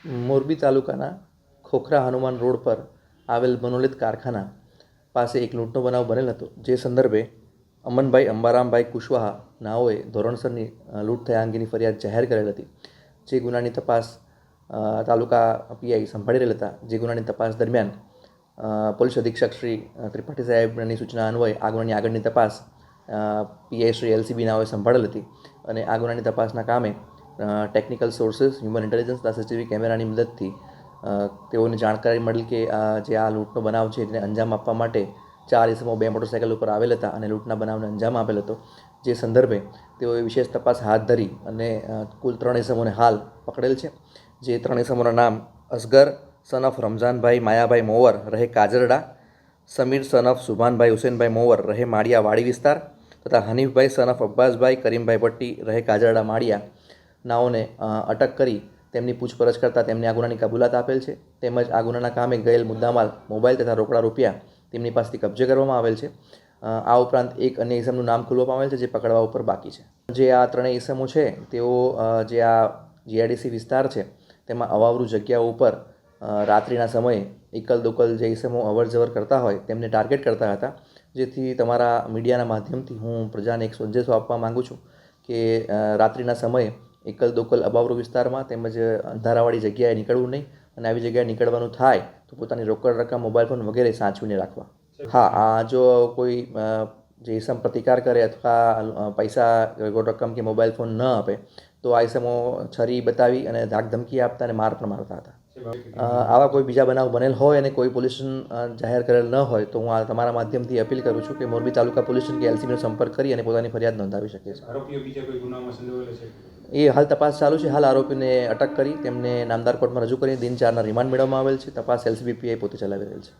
મોરબી તાલુકાના ખોખરા હનુમાન રોડ પર આવેલ મનોલિત કારખાના પાસે એક લૂંટનો બનાવ બનેલ હતો, જે સંદર્ભે અમનભાઈ અંબારામભાઈ કુશવાહા નાઓએ ધોરણસરની લૂંટ થયા અંગેની ફરિયાદ જાહેર કરેલ હતી. જે ગુનાની તપાસ તાલુકા પીઆઈ સંભાળી રહેલ હતા. જે ગુનાની તપાસ દરમિયાન પોલીસ અધિક્ષક શ્રી ત્રિપાઠી સાહેબની સૂચના અન્વયે આ ગુનાની આગળની તપાસ પીઆઈ શ્રી એલસીબી નાઓએ સંભાળેલ હતી અને આ ગુનાની તપાસના કામે ટેકનિકલ સોર્સિસ, હ્યુમન ઇન્ટેલિજન્સ તથા સીસીટીવી કેમેરાની મદદથી તેઓને જાણકારી મળી કે જે આ લૂંટનો બનાવ છે તેને અંજામ આપવા માટે 4 ઇસમો 2 મોટરસાઇકલ ઉપર આવેલ હતા અને લૂંટના બનાવને અંજામ આપેલ હતો. જે સંદર્ભે તેઓએ વિશેષ તપાસ હાથ ધરી અને કુલ 3 ઇસમોને હાલ પકડેલ છે. જે 3 ઇસમોના નામ અસગર સન ઓફ રમઝાનભાઈ માયાભાઈ મોવર રહે કાજરડા, સમીર સન ઓફ સુભાનભાઈ હુસેનભાઈ મોવર રહે માળિયા વાડી વિસ્તાર તથા હનીફભાઈ સન ઓફ અબ્બાસભાઈ કરીમભાઈ ભટ્ટી રહે કાજરડા માળિયા નાઓને અટક કરી તેમની પૂછપરછ કરતાં તેમને આ ગુનાની કબૂલાત આપેલ છે. તેમજ આ ગુનાના કામે ગયેલ મુદ્દામાલ મોબાઈલ તથા રોકડા રૂપિયા તેમની પાસેથી કબજે કરવામાં આવેલ છે. આ ઉપરાંત એક અન્ય ઇસમનું નામ ખુલવામાં આવેલ છે, જે પકડવા ઉપર બાકી છે. જે આ 3 ઇસમો છે તેઓ જે આ જીઆઈડીસી વિસ્તાર છે તેમાં અવાવરૂ જગ્યાઓ ઉપર રાત્રિના સમયે એકલ દોકલ જે ઇસમો અવર જવર કરતા હોય તેમને ટાર્ગેટ કરતા હતા. જેથી તમારા મીડિયાના માધ્યમથી હું પ્રજાને એક સંદેશો આપવા માગું છું કે રાત્રિના સમયે એકલ દોકલ અબાવરૂ વિસ્તારમાં તેમજ અંધારાવાળી જગ્યાએ નીકળવું નહીં અને આવી જગ્યાએ નીકળવાનું થાય તો પોતાની રોકડ રકમ, મોબાઈલ ફોન વગેરે સાચવીને રાખવા. હા, આ જો કોઈ જે ઇસમ પ્રતિકાર કરે અથવા પૈસા, રોકડ રકમ કે મોબાઈલ ફોન ન આપે તો આ ઇસમો છરી બતાવી અને ધાક ધમકી આપતા અને માર પણ મારતા હતા. આવા કોઈ બીજા બનાવ બનેલ હોય અને કોઈ પોલીસ સ્ટેશન જાહેર કરેલ ન હોય તો હું આ તમારા માધ્યમથી અપીલ કરું છું કે મોરબી તાલુકા પોલીસ સ્ટેશન કે એલસીબીનો સંપર્ક કરી અને પોતાની ફરિયાદ નોંધાવી શકે છે. આરોપીઓ બીજા કોઈ ગુનામાં સંડોવાયેલા છે? એ હાલ તપાસ ચાલુ છે. હાલ આરોપીને અટક કરી તેમને નામદાર કોર્ટમાં રજૂ કરીને દિન 4ના રિમાન્ડ મેળવવામાં આવેલ છે. તપાસ એલસીબી પીઆઈ પોતે ચલાવી રહેલ છે.